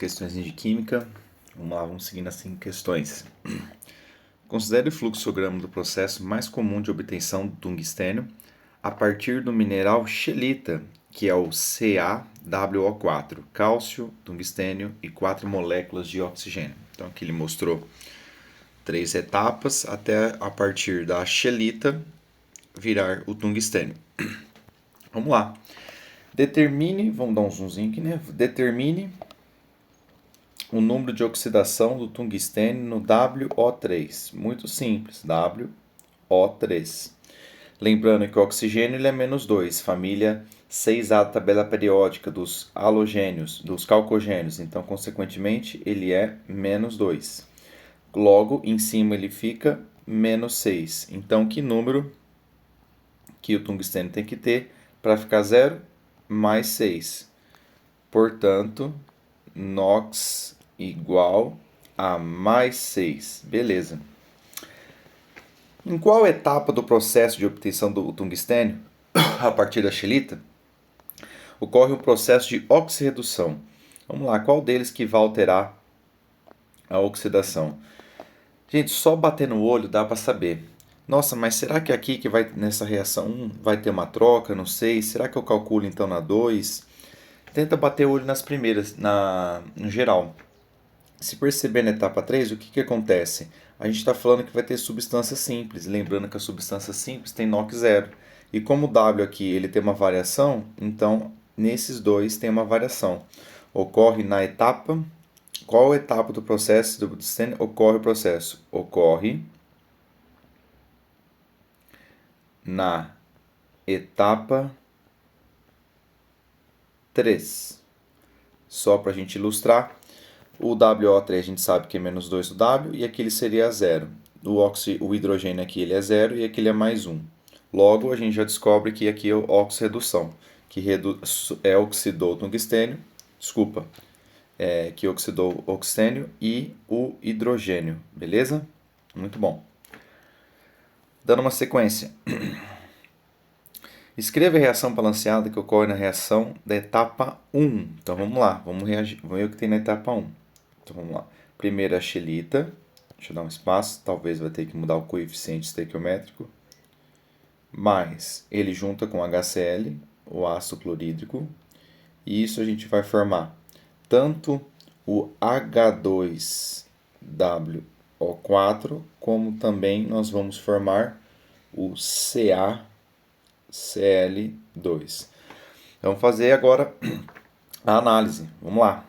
questões de química. Vamos lá, vamos seguindo as 5 questões. Considere o fluxograma do processo mais comum de obtenção do tungstênio a partir do mineral scheelita, que é o CaWO4, cálcio, tungstênio e 4 moléculas de oxigênio. Então aqui ele mostrou 3 etapas até a partir da scheelita virar o tungstênio. Vamos lá. Determine, vamos dar um zoomzinho aqui, né? Determine o número de oxidação do tungstênio no WO3. Muito simples, WO3. Lembrando que o oxigênio ele é -2, família 6A da tabela periódica dos halogênios, dos calcogênios. Então, consequentemente, ele é -2. Logo, em cima ele fica -6. Então, que número que o tungstênio tem que ter para ficar 0? Mais 6. Portanto, NOx igual a mais 6. Beleza. Em qual etapa do processo de obtenção do tungstênio, a partir da scheelita, ocorre o processo de oxirredução? Vamos lá, qual deles que vai alterar a oxidação? Gente, só bater no olho dá para saber. Nossa, mas será que aqui que vai nessa reação 1 vai ter uma troca? Não sei. Será que eu calculo então na 2? Tenta bater o olho nas primeiras, no geral. Se perceber na etapa 3, o que acontece? A gente está falando que vai ter substância simples. Lembrando que a substância simples tem NOx zero. E como o W aqui ele tem uma variação, então nesses dois tem uma variação. Ocorre na etapa... Qual etapa do processo do tungstênio ocorre o processo? Ocorre na etapa 3. Só para a gente ilustrar, o WO3 a gente sabe que é -2 do W e aquele seria 0. O hidrogênio aqui ele é 0 e aquele é mais 1. Logo, a gente já descobre que aqui é oxirredução, que oxidou o tungstênio, que oxidou o oxigênio e o hidrogênio, beleza? Muito bom. Dando uma sequência. Escreva a reação balanceada que ocorre na reação da etapa 1. Então vamos lá, vamos ver o que tem na etapa 1. Então vamos lá. Primeiro a scheelita. Deixa eu dar um espaço, talvez vai ter que mudar o coeficiente estequiométrico. Mais ele junta com HCl, o ácido clorídrico. E isso a gente vai formar tanto o H2WO4, como também nós vamos formar o CaCl2. Vamos fazer agora a análise. Vamos lá.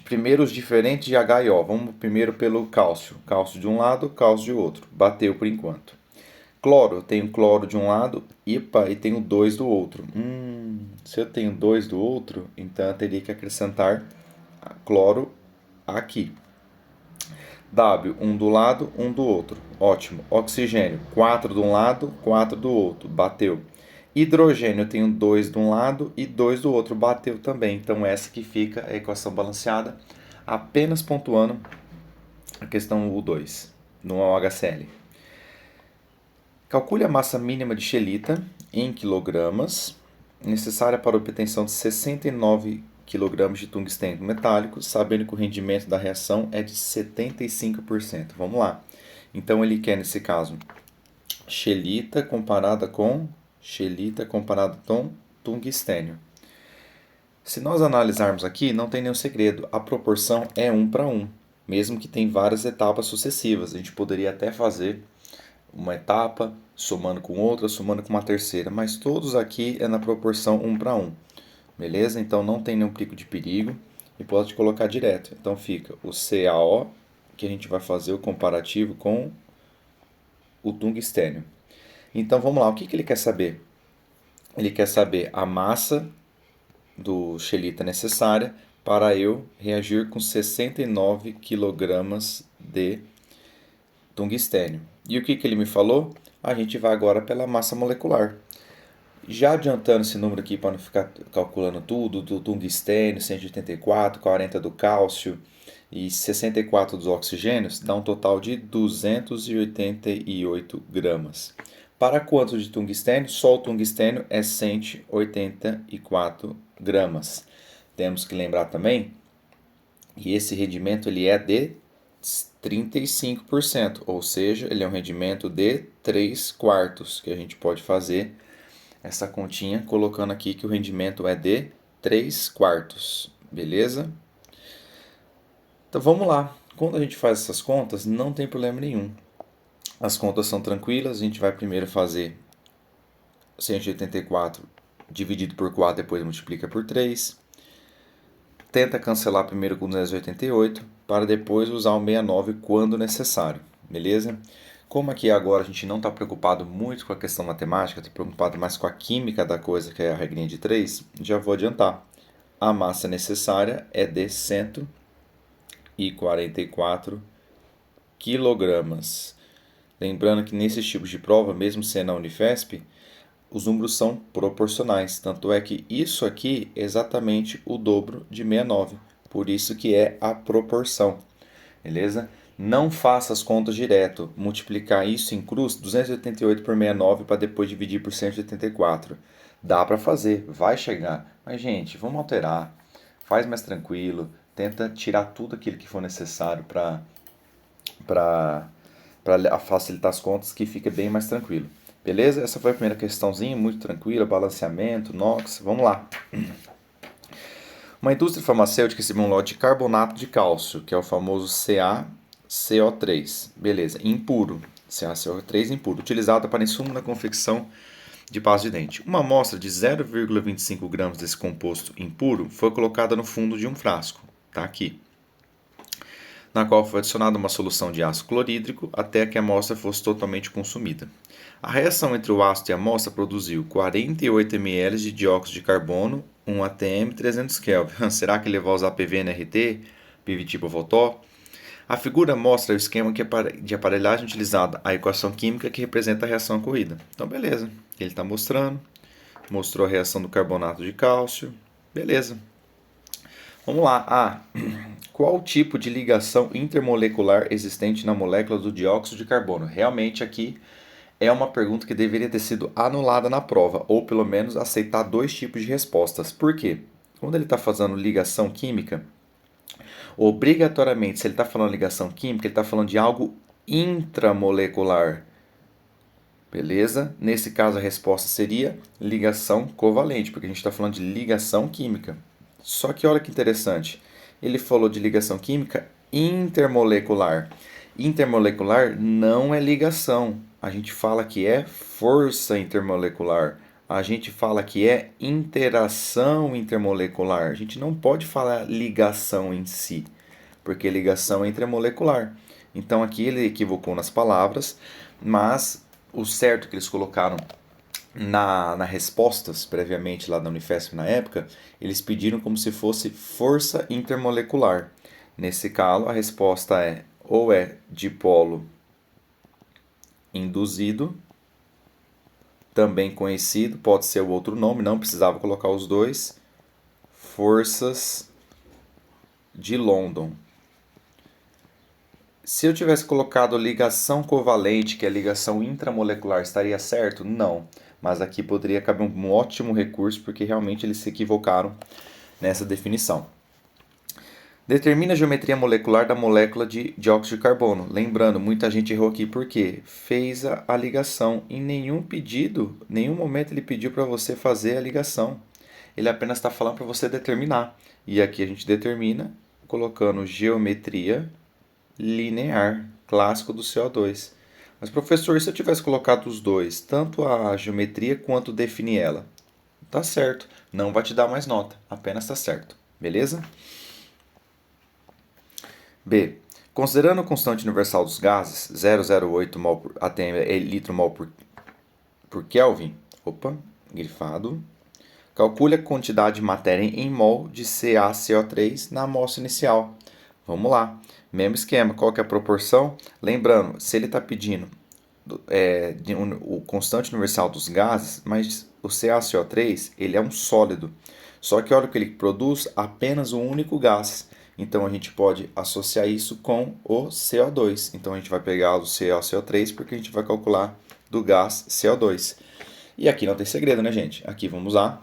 Primeiro os diferentes de H e O. Vamos primeiro pelo cálcio. Cálcio de um lado, cálcio de outro. Bateu por enquanto. Cloro. Eu tenho cloro de um lado e tenho 2 do outro. Se eu tenho 2 do outro, então eu teria que acrescentar cloro aqui. W, um do lado, um do outro. Ótimo. Oxigênio, 4 de um lado, 4 do outro. Bateu. Hidrogênio, eu tenho 2 de um lado e 2 do outro. Bateu também. Então, essa que fica a equação balanceada, apenas pontuando a questão U2, no HCl. Calcule a massa mínima de scheelita em quilogramas, necessária para a obtenção de 69 kg de tungstênio metálico, sabendo que o rendimento da reação é de 75%. Vamos lá. Então, ele quer, nesse caso, scheelita comparada com tungstênio. Se nós analisarmos aqui, não tem nenhum segredo. A proporção é 1 para 1, mesmo que tem várias etapas sucessivas. A gente poderia até fazer uma etapa, somando com outra, somando com uma terceira, mas todos aqui é na proporção 1 para 1. Beleza? Então não tem nenhum pico de perigo e pode colocar direto. Então fica o CaO, que a gente vai fazer o comparativo com o tungstênio. Então vamos lá, o que ele quer saber? Ele quer saber a massa do scheelita necessária para eu reagir com 69 kg de tungstênio. E o que ele me falou? A gente vai agora pela massa molecular. Já adiantando esse número aqui para não ficar calculando tudo, do tungstênio, 184, 40 do cálcio e 64 dos oxigênios, dá um total de 288 gramas. Para quanto de tungstênio? Só o tungstênio é 184 gramas. Temos que lembrar também E esse rendimento ele é de 35%, ou seja, ele é um rendimento de 3 quartos, que a gente pode fazer essa continha colocando aqui que o rendimento é de 3 quartos, beleza? Então vamos lá. Quando a gente faz essas contas, não tem problema nenhum. As contas são tranquilas, a gente vai primeiro fazer 184 dividido por 4, depois multiplica por 3. Tenta cancelar primeiro com 288, para depois usar o 69 quando necessário, beleza? Como aqui agora a gente não está preocupado muito com a questão matemática, está preocupado mais com a química da coisa, que é a regrinha de 3, já vou adiantar. A massa necessária é de 144 quilogramas. Lembrando que nesses tipos de prova, mesmo sendo a Unifesp, os números são proporcionais. Tanto é que isso aqui é exatamente o dobro de 69. Por isso que é a proporção. Beleza? Não faça as contas direto. Multiplicar isso em cruz, 288 por 69, para depois dividir por 184. Dá para fazer, vai chegar. Mas, gente, vamos alterar. Faz mais tranquilo. Tenta tirar tudo aquilo que for necessário para facilitar as contas, que fica bem mais tranquilo. Beleza? Essa foi a primeira questãozinha, muito tranquila, balanceamento, NOx, vamos lá. Uma indústria farmacêutica recebeu um lote de carbonato de cálcio, que é o famoso CaCO3, beleza, impuro, CaCO3 impuro, utilizado para insumo na confecção de pasta de dente. Uma amostra de 0,25 gramas desse composto impuro foi colocada no fundo de um frasco, tá aqui, na qual foi adicionada uma solução de ácido clorídrico até que a amostra fosse totalmente consumida. A reação entre o ácido e a amostra produziu 48 ml de dióxido de carbono, 1 atm 300 Kelvin. Será que ele vai usar PVNRT, PVT-Bovotó? A figura mostra o esquema de aparelhagem utilizada, a equação química que representa a reação ocorrida. Então, beleza. Ele está mostrou a reação do carbonato de cálcio. Beleza. Vamos lá. Qual o tipo de ligação intermolecular existente na molécula do dióxido de carbono? Realmente aqui é uma pergunta que deveria ter sido anulada na prova, ou pelo menos aceitar 2 tipos de respostas. Por quê? Quando ele está fazendo ligação química, obrigatoriamente, se ele está falando ligação química, ele está falando de algo intramolecular. Beleza? Nesse caso, a resposta seria ligação covalente, porque a gente está falando de ligação química. Só que olha que interessante, ele falou de ligação química intermolecular. Intermolecular não é ligação. A gente fala que é força intermolecular. A gente fala que é interação intermolecular. A gente não pode falar ligação em si, porque ligação é intermolecular. Então aqui ele equivocou nas palavras, mas o certo que eles colocaram na respostas, previamente lá da Unifesp na época, eles pediram como se fosse força intermolecular. Nesse caso, a resposta é ou é dipolo induzido, também conhecido, pode ser o outro nome, não precisava colocar os dois, forças de London. Se eu tivesse colocado ligação covalente, que é ligação intramolecular, estaria certo? Não. Mas aqui poderia caber um ótimo recurso, porque realmente eles se equivocaram nessa definição. Determina a geometria molecular da molécula de dióxido de carbono. Lembrando, muita gente errou aqui porque fez a ligação. Em nenhum momento ele pediu para você fazer a ligação. Ele apenas está falando para você determinar. E aqui a gente determina colocando geometria linear, clássico do CO2. Mas, professor, e se eu tivesse colocado os dois, tanto a geometria quanto definir ela? Tá certo, não vai te dar mais nota, apenas tá certo, beleza? B. Considerando a constante universal dos gases, 0,08 mol por atm, litro mol por Kelvin, grifado, calcule a quantidade de matéria em mol de CaCO3 na amostra inicial. Vamos lá. Mesmo esquema, qual que é a proporção? Lembrando, se ele está pedindo o constante universal dos gases, mas o CaCO3 ele é um sólido. Só que olha o que ele produz, apenas um único gás. Então a gente pode associar isso com o CO2. Então a gente vai pegar o CaCO3 porque a gente vai calcular do gás CO2. E aqui não tem segredo, né, gente? Aqui vamos lá.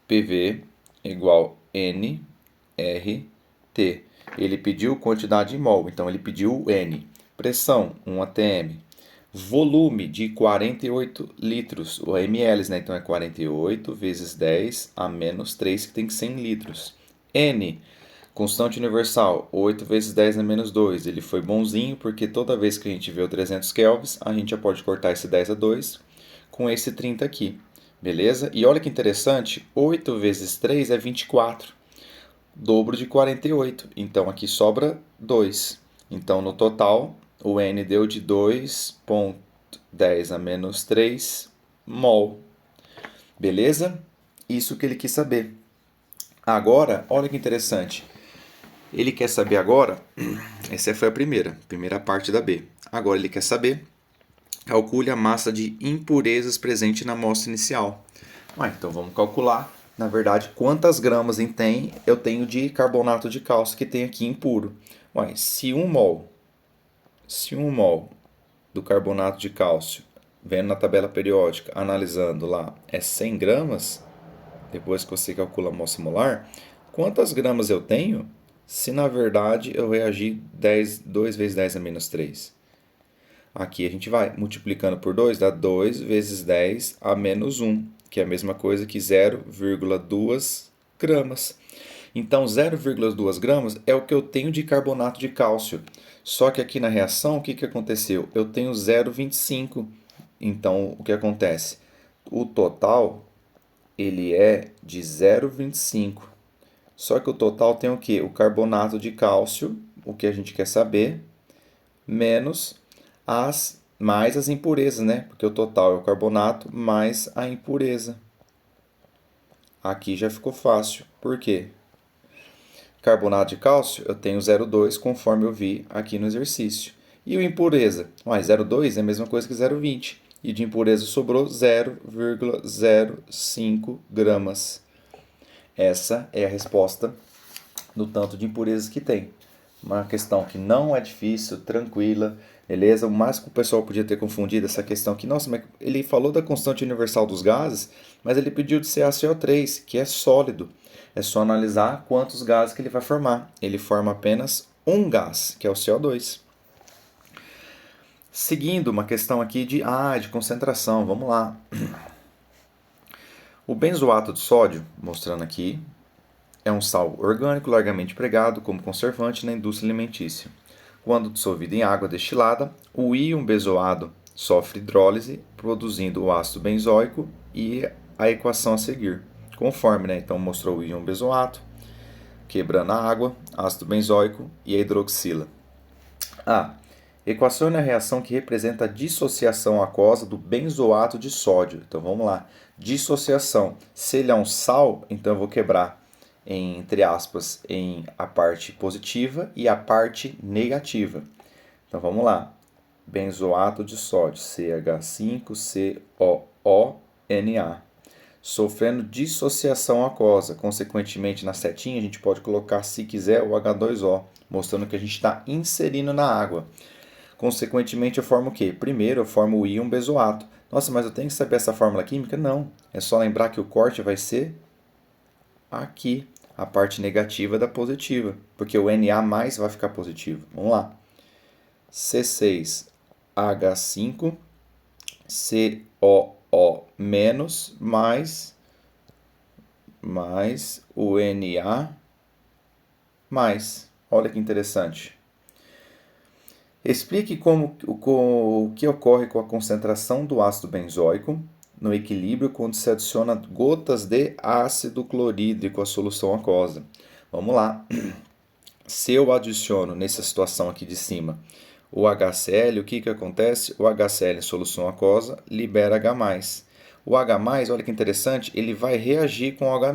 PV igual NR T. Ele pediu quantidade em mol, então ele pediu N. Pressão, 1 atm. Volume de 48 litros, ou ml, né? Então é 48 vezes 10 a menos 3, que tem que ser em litros. N, constante universal, 8 vezes 10 a menos 2. Ele foi bonzinho, porque toda vez que a gente vê o 300 kelvins, a gente já pode cortar esse 10 a 2 com esse 30 aqui. Beleza? E olha que interessante, 8 vezes 3 é 24. Dobro de 48. Então aqui sobra 2. Então no total, o N deu de 2,10 a menos 3 mol. Beleza? Isso que ele quis saber. Agora, olha que interessante. Ele quer saber agora, essa foi a primeira parte da B. Agora ele quer saber, calcule a massa de impurezas presente na amostra inicial. Então vamos calcular, na verdade, quantas gramas eu tenho de carbonato de cálcio que tem aqui impuro. Se 1 mol do carbonato de cálcio, vendo na tabela periódica, analisando lá, é 100 gramas, depois que você calcula a amostra molar, quantas gramas eu tenho se na verdade eu reagir 2 vezes 10 a menos 3? Aqui a gente vai multiplicando por 2, dá 2 vezes 10 a menos 1, que é a mesma coisa que 0,2 gramas. Então 0,2 gramas é o que eu tenho de carbonato de cálcio. Só que aqui na reação, o que aconteceu? Eu tenho 0,25. Então o que acontece? O total ele é de 0,25. Só que o total tem o quê? O carbonato de cálcio, o que a gente quer saber, menos mais as impurezas, né? Porque o total é o carbonato mais a impureza. Aqui já ficou fácil. Por quê? Carbonato de cálcio eu tenho 0,2 conforme eu vi aqui no exercício. E o impureza? 0,2 é a mesma coisa que 0,20. E de impureza sobrou 0,05 gramas. Essa é a resposta do tanto de impurezas que tem. Uma questão que não é difícil, tranquila, beleza? O mais que o pessoal podia ter confundido essa questão que, nossa, mas ele falou da constante universal dos gases, mas ele pediu de CaCO3, que é sólido. É só analisar quantos gases que ele vai formar. Ele forma apenas um gás, que é o CO2. Seguindo, uma questão aqui de concentração, vamos lá. O benzoato de sódio, mostrando aqui, é um sal orgânico largamente empregado como conservante na indústria alimentícia. Quando dissolvido em água destilada, o íon benzoado sofre hidrólise, produzindo o ácido benzoico e a equação a seguir. Conforme, né? Então mostrou o íon benzoato, quebrando a água, ácido benzoico e a hidroxila. Equacione a reação que representa a dissociação aquosa do benzoato de sódio. Então vamos lá. Dissociação. Se ele é um sal, então eu vou quebrar entre aspas em a parte positiva e a parte negativa. Então vamos lá. Benzoato de sódio, CH5COONA. Sofrendo dissociação aquosa. Consequentemente, na setinha a gente pode colocar, se quiser, o H2O, mostrando que a gente está inserindo na água. Consequentemente, eu formo o quê? Primeiro, eu formo o íon benzoato. Nossa, mas eu tenho que saber essa fórmula química? Não. É só lembrar que o corte vai ser aqui, a parte negativa da positiva, porque o Na mais vai ficar positivo. Vamos lá. C6H5COO menos mais o Na mais. Olha que interessante. Explique o que ocorre com a concentração do ácido benzoico no equilíbrio quando se adiciona gotas de ácido clorídrico à solução aquosa. Vamos lá. Se eu adiciono nessa situação aqui de cima o HCl, o que acontece? O HCl em solução aquosa libera H+. O H+, olha que interessante, ele vai reagir com o H-.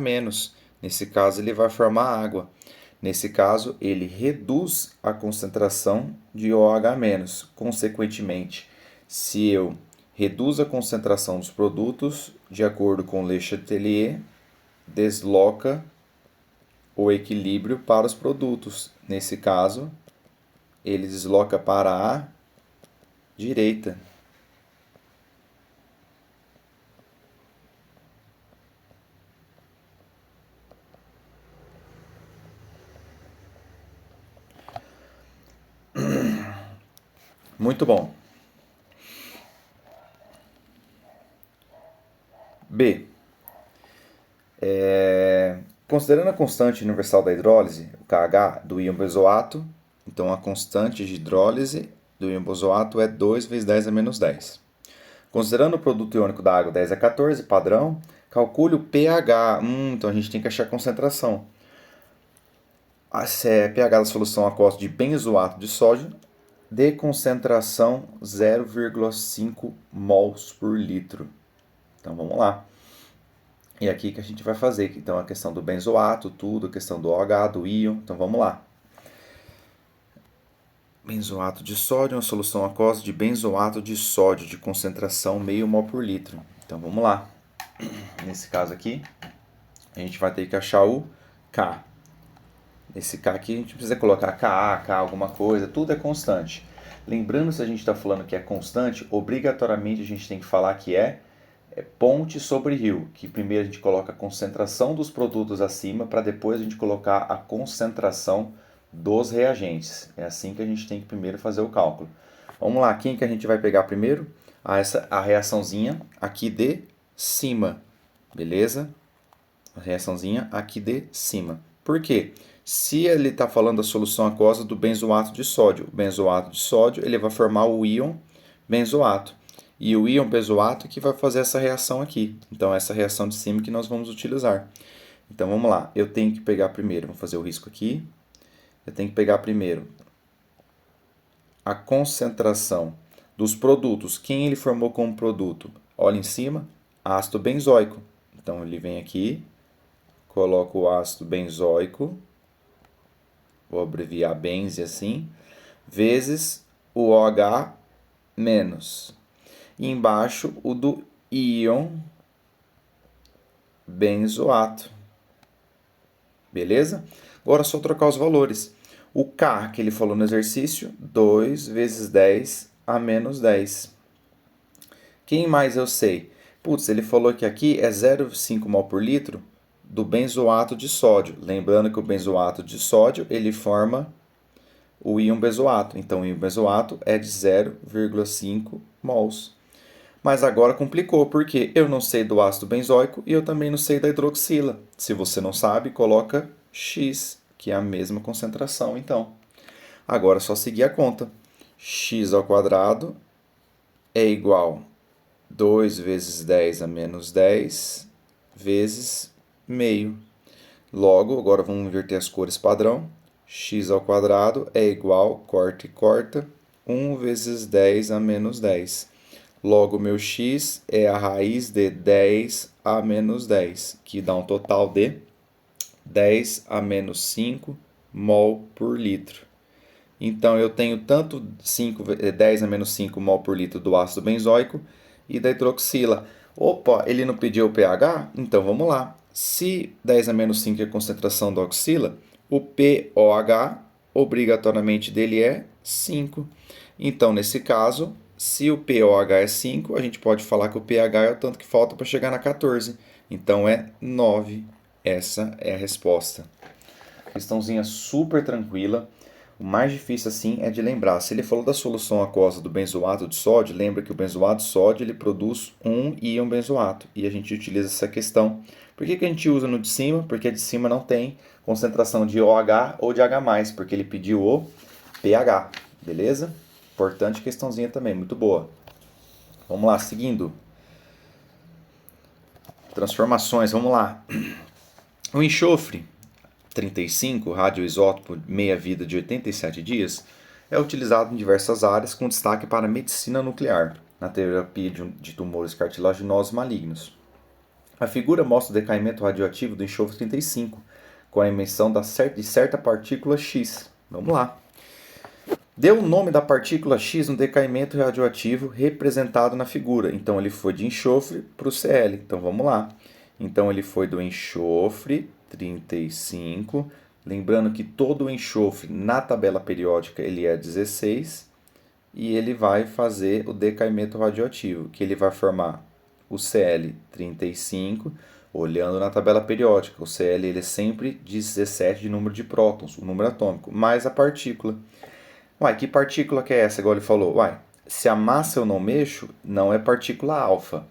Nesse caso, ele vai formar água. Nesse caso, ele reduz a concentração de OH-. Consequentemente, se eu reduzo a concentração dos produtos, de acordo com Le Chatelier, desloca o equilíbrio para os produtos. Nesse caso, ele desloca para a direita. Muito bom. B. Considerando a constante universal da hidrólise, o KH, do íon benzoato, então a constante de hidrólise do íon benzoato é 2 vezes 10 a menos 10. Considerando o produto iônico da água 10 a 14, padrão, calcule o pH. Então a gente tem que achar a concentração. pH da solução aquosa de benzoato de sódio de concentração 0,5 mols por litro. Então vamos lá. E aqui que a gente vai fazer, então a questão do benzoato, tudo, a questão do OH, do íon. Então vamos lá. Benzoato de sódio, uma solução aquosa de benzoato de sódio de concentração meio mol por litro. Então vamos lá. Nesse caso aqui, a gente vai ter que achar o K. Nesse K aqui a gente precisa colocar Ka, K alguma coisa, tudo é constante. Lembrando, se a gente está falando que é constante, obrigatoriamente a gente tem que falar que é ponte sobre rio, que primeiro a gente coloca a concentração dos produtos acima para depois a gente colocar a concentração dos reagentes. É assim que a gente tem que primeiro fazer o cálculo. Vamos lá, quem que a gente vai pegar primeiro? A reaçãozinha aqui de cima, beleza? A reaçãozinha aqui de cima. Por quê? Se ele está falando da solução aquosa do benzoato de sódio, o benzoato de sódio ele vai formar o íon benzoato. E o íon benzoato que vai fazer essa reação aqui. Então, essa reação de cima que nós vamos utilizar. Então, vamos lá. Eu tenho que pegar primeiro, vou fazer o risco aqui. Eu tenho que pegar primeiro a concentração dos produtos. Quem ele formou como produto? Olha em cima, ácido benzoico. Então, ele vem aqui, coloca o ácido benzoico, vou abreviar benze assim, vezes o OH menos. E embaixo o do íon benzoato. Beleza? Agora é só trocar os valores. O K que ele falou no exercício, 2 vezes 10 a menos 10. Quem mais eu sei? Putz, ele falou que aqui é 0,5 mol por litro do benzoato de sódio. Lembrando que o benzoato de sódio ele forma o íon benzoato. Então, o íon benzoato é de 0,5 mols. Mas agora complicou, porque eu não sei do ácido benzoico e eu também não sei da hidroxila. Se você não sabe, coloca X, que é a mesma concentração, então. Agora é só seguir a conta. X ao quadrado é igual a 2 vezes 10 a menos 10 vezes meio. Logo, agora vamos inverter as cores padrão. X ao quadrado é igual, corta e corta, 1 vezes 10 a menos 10. Logo, meu x é a raiz de 10 a menos 10, que dá um total de 10 a menos 5 mol por litro. Então, eu tenho tanto 10 a menos 5 mol por litro do ácido benzoico e da hidroxila. Opa, ele não pediu o pH? Então, vamos lá. Se 10 a menos 5 é a concentração da oxila, o pOH, obrigatoriamente dele é 5. Então, nesse caso, se o pOH é 5, a gente pode falar que o pH é o tanto que falta para chegar na 14. Então, é 9. Essa é a resposta. Questãozinha super tranquila. O mais difícil assim é de lembrar. Se ele falou da solução aquosa do benzoato de sódio, lembra que o benzoato de sódio ele produz um íon benzoato. E a gente utiliza essa questão. Por que a gente usa no de cima? Porque a de cima não tem concentração de OH ou de H+, porque ele pediu o pH. Beleza? Importante questãozinha também, muito boa. Vamos lá, seguindo. Transformações, vamos lá. O enxofre 35, radioisótopo meia-vida de 87 dias, é utilizado em diversas áreas, com destaque para a medicina nuclear, na terapia de tumores cartilaginosos malignos. A figura mostra o decaimento radioativo do enxofre 35, com a emissão de certa partícula X. Vamos lá. Deu o nome da partícula X no decaimento radioativo representado na figura. Então, ele foi de enxofre para o Cl. Então, vamos lá. Então, ele foi do enxofre 35. Lembrando que todo o enxofre na tabela periódica ele é 16. E ele vai fazer o decaimento radioativo, que ele vai formar o Cl35. Olhando na tabela periódica, o Cl ele é sempre 17 de número de prótons, o número atômico, mais a partícula. Uai, que partícula que é essa, igual ele falou? Uai, se a massa eu não mexo, não é partícula alfa.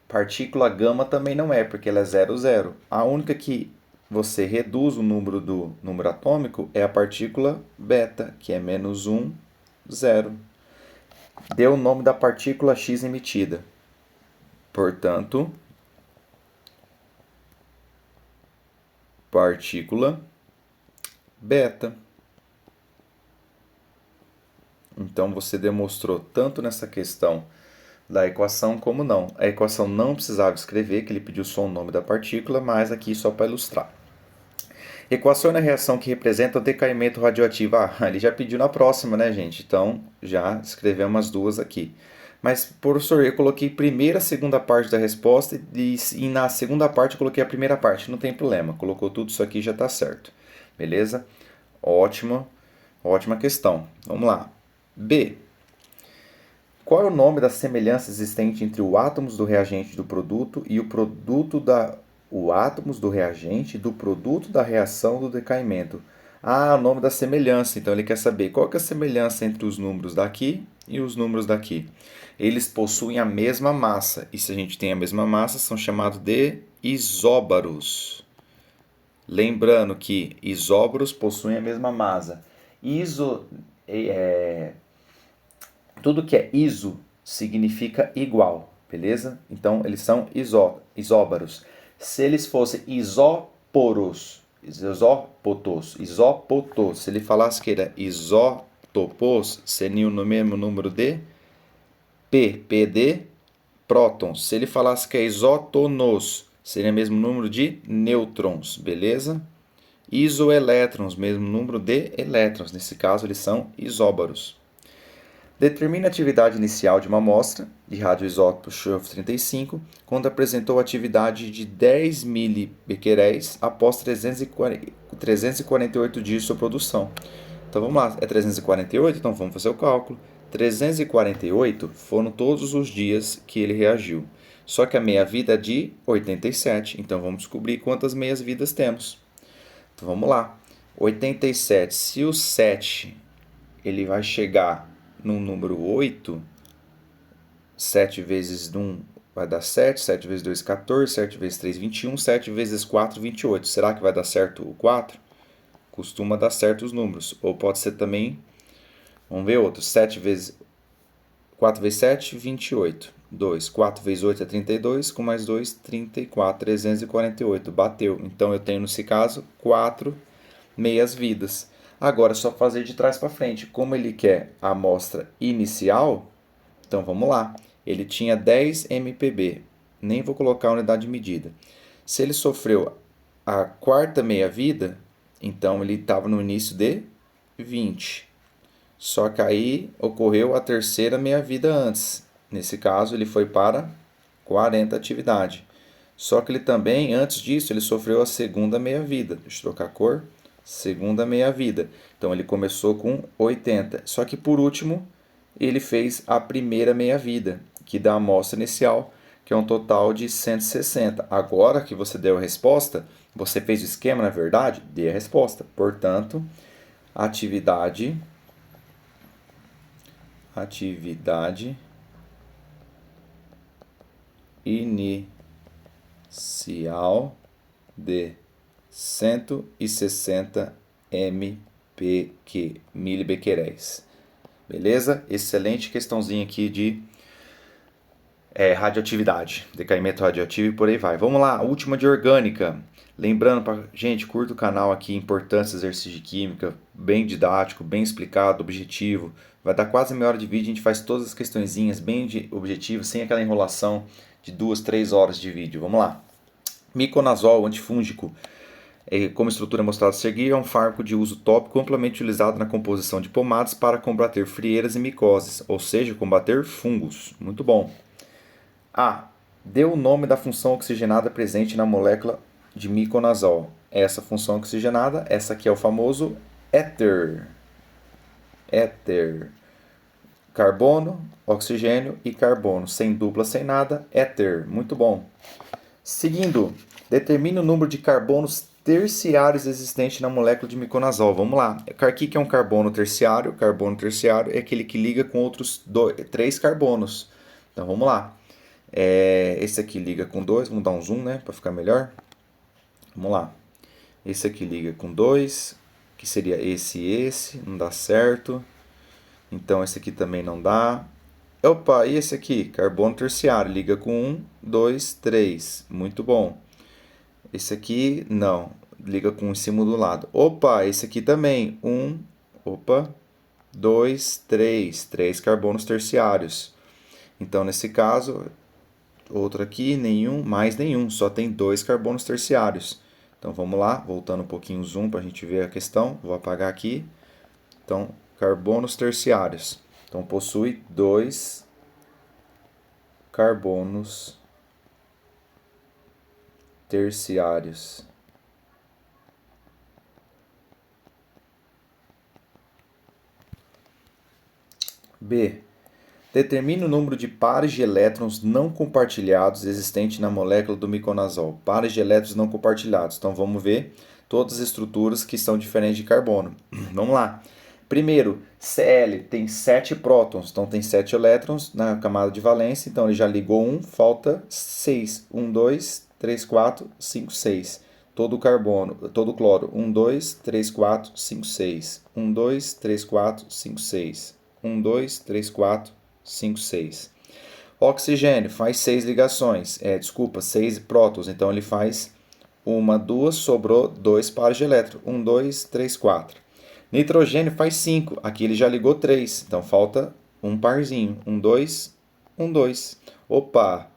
Partícula gama também não é, porque ela é zero zero. A única que você reduz o número do número atômico é a partícula beta, que é menos 1, 0. Deu o nome da partícula X emitida. Portanto, partícula beta. Então você demonstrou tanto nessa questão da equação como não. A equação não precisava escrever, que ele pediu só o nome da partícula, mas aqui só para ilustrar. Equacione a reação que representa o decaimento radioativo. Ah, ele já pediu na próxima, né, gente? Então já escrevemos as duas aqui. Mas, professor, eu coloquei primeira e segunda parte da resposta e na segunda parte eu coloquei a primeira parte. Não tem problema, colocou tudo isso aqui já está certo. Beleza? Ótimo, ótima questão. Vamos lá. B. Qual é o nome da semelhança existente entre o átomos do reagente do produto e o produto o átomos do reagente do produto da reação do decaimento? Ah, o nome da semelhança. Então ele quer saber qual que é a semelhança entre os números daqui e os números daqui. Eles possuem a mesma massa. E se a gente tem a mesma massa, são chamados de isóbaros. Lembrando que isóbaros possuem a mesma massa. Tudo que é iso significa igual, beleza? Então eles são isóbaros. Se eles fossem isópotos, se ele falasse que era isótopos, seria o mesmo número de P de prótons. Se ele falasse que é isótonos, seria o mesmo número de nêutrons, beleza? Isoelétrons, mesmo número de elétrons. Nesse caso, eles são isóbaros. Determine a atividade inicial de uma amostra de radioisótopo Ch35 quando apresentou atividade de 10 milibequeréis após 348 dias de sua produção. Então vamos lá, é 348? Então vamos fazer o cálculo. 348 foram todos os dias que ele reagiu. Só que a meia-vida é de 87, então vamos descobrir quantas meias-vidas temos. Então vamos lá. 87, se o 7 ele vai chegar no número 8, 7 vezes 1 vai dar 7, 7 vezes 2, 14, 7 vezes 3, 21, 7 vezes 4, 28. Será que vai dar certo o 4? Costuma dar certo os números. Ou pode ser também, vamos ver outro, 7 vezes 4 vezes 7, 28. 2, 4 vezes 8 é 32, com mais 2, 34, 348. Bateu. Então eu tenho nesse caso 4 meias-vidas. Agora é só fazer de trás para frente. Como ele quer a amostra inicial, então vamos lá. Ele tinha 10 mpb. Nem vou colocar a unidade de medida. Se ele sofreu a quarta meia-vida, então ele estava no início de 20. Só que aí ocorreu a terceira meia-vida antes. Nesse caso, ele foi para 40 atividade. Só que ele também, antes disso, ele sofreu a segunda meia-vida. Deixa eu trocar a cor. Segunda meia-vida. Então ele começou com 80. Só que por último, ele fez a primeira meia-vida, que dá a amostra inicial, que é um total de 160. Agora que você deu a resposta, você fez o esquema, na verdade, dê a resposta. Portanto, atividade inicial de 160 milibequeréis. Beleza? Excelente questãozinha aqui de radioatividade, decaimento radioativo e por aí vai. Vamos lá, última de orgânica. Lembrando para gente, curta o canal aqui, importância do exercício de química, bem didático, bem explicado, objetivo. Vai dar quase meia hora de vídeo, a gente faz todas as questõezinhas bem objetivo, sem aquela enrolação de 2, 3 horas de vídeo. Vamos lá. Miconazol, antifúngico, como estrutura mostrada a seguir, é um fármaco de uso tópico amplamente utilizado na composição de pomadas para combater frieiras e micoses, ou seja, combater fungos. Muito bom. A. Dê o nome da função oxigenada presente na molécula de miconazol. Essa função oxigenada, essa aqui é o famoso éter. Éter. Carbono, oxigênio e carbono. Sem dupla, sem nada, éter. Muito bom. Seguindo, determine o número de carbonos terciários existentes na molécula de miconazol. Vamos lá. O que é um carbono terciário? Carbono terciário é aquele que liga com outros 3 carbonos. Então vamos lá. Esse aqui liga com 2. Vamos dar um zoom, né, para ficar melhor. Vamos lá. Esse aqui liga com 2, que seria esse e esse. Não dá certo. Então esse aqui também não dá. Opa, e esse aqui? Carbono terciário. Liga com 1, 2, 3. Muito bom. Esse aqui, não. Liga com um em cima do lado. Opa, esse aqui também. 1, opa, 2, 3. 3 carbonos terciários. Então, nesse caso, outro aqui, nenhum, mais nenhum. Só tem 2 carbonos terciários. Então, vamos lá. Voltando um pouquinho o zoom para a gente ver a questão. Vou apagar aqui. Então, carbonos terciários. Então, possui 2 carbonos terciários. B. Determine o número de pares de elétrons não compartilhados existente na molécula do miconazol. Pares de elétrons não compartilhados. Então, vamos ver todas as estruturas que são diferentes de carbono. Vamos lá. Primeiro, Cl tem 7 prótons, então tem 7 elétrons na camada de valência, então ele já ligou 1, falta 6. 1, 2, 3, 4, 5, 6. Todo carbono, todo cloro, 1, 2, 3, 4, 5, 6. 1, 2, 3, 4, 5, 6. 1, 2, 3, 4, 5, 6. Oxigênio faz 6 ligações, 6 prótons, então ele faz 1, 2, sobrou 2 pares de elétrons. 1, 2, 3, 4. Nitrogênio faz 5. Aqui ele já ligou 3. Então falta um parzinho. 1, 2, 1, 2. Opa!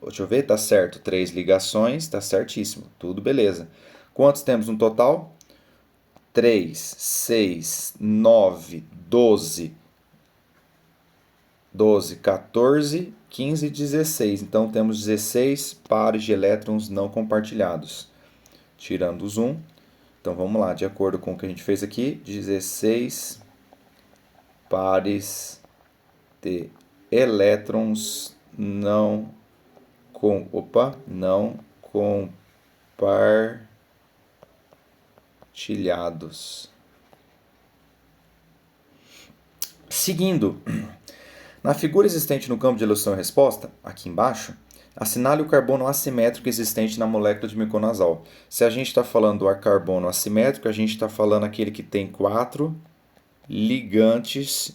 Deixa eu ver, tá certo. 3 ligações, tá certíssimo. Tudo beleza. Quantos temos no total? 3, 6, 9, 12, 14, 15 e 16. Então temos 16 pares de elétrons não compartilhados. Tirando o zoom. Então vamos lá, de acordo com o que a gente fez aqui, 16 pares de elétrons não compartilhados. Seguindo, na figura existente no campo de eleição e resposta, aqui embaixo, assinale o carbono assimétrico existente na molécula de miconazol. Se a gente está falando do carbono assimétrico, a gente está falando aquele que tem 4 ligantes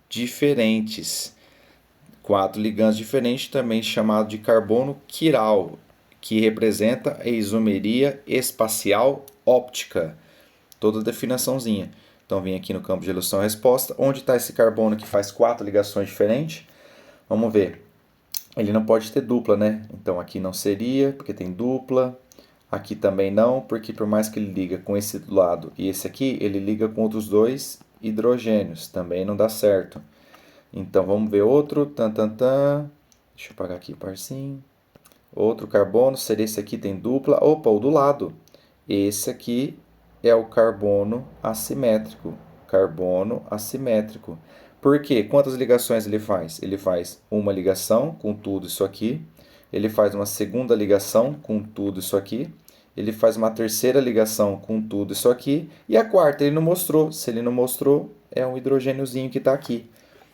diferentes. 4 ligantes diferentes, também chamado de carbono quiral, que representa a isomeria espacial óptica. Toda a definiçãozinha. Então, vim aqui no campo de eleição e resposta. Onde está esse carbono que faz 4 ligações diferentes? Vamos ver. Ele não pode ter dupla, né? Então aqui não seria, porque tem dupla. Aqui também não, porque por mais que ele liga com esse do lado e esse aqui, ele liga com outros 2 hidrogênios. Também não dá certo. Então vamos ver outro. Deixa eu apagar aqui o parzinho. Outro carbono, seria esse aqui, tem dupla. Opa, o do lado. Esse aqui é o carbono assimétrico. Carbono assimétrico. Por quê? Quantas ligações ele faz? Ele faz uma ligação com tudo isso aqui. Ele faz uma segunda ligação com tudo isso aqui. Ele faz uma terceira ligação com tudo isso aqui. E a quarta ele não mostrou. Se ele não mostrou, é um hidrogêniozinho que está aqui.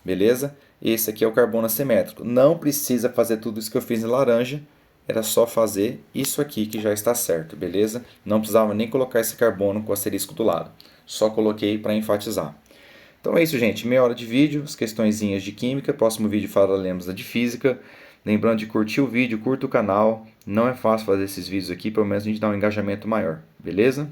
Beleza? Esse aqui é o carbono assimétrico. Não precisa fazer tudo isso que eu fiz em laranja. Era só fazer isso aqui que já está certo, beleza? Não precisava nem colocar esse carbono com o asterisco do lado. Só coloquei para enfatizar. Então é isso, gente. Meia hora de vídeo, as questõezinhas de química. Próximo vídeo falaremos de física. Lembrando de curtir o vídeo, curta o canal. Não é fácil fazer esses vídeos aqui, pelo menos a gente dá um engajamento maior. Beleza?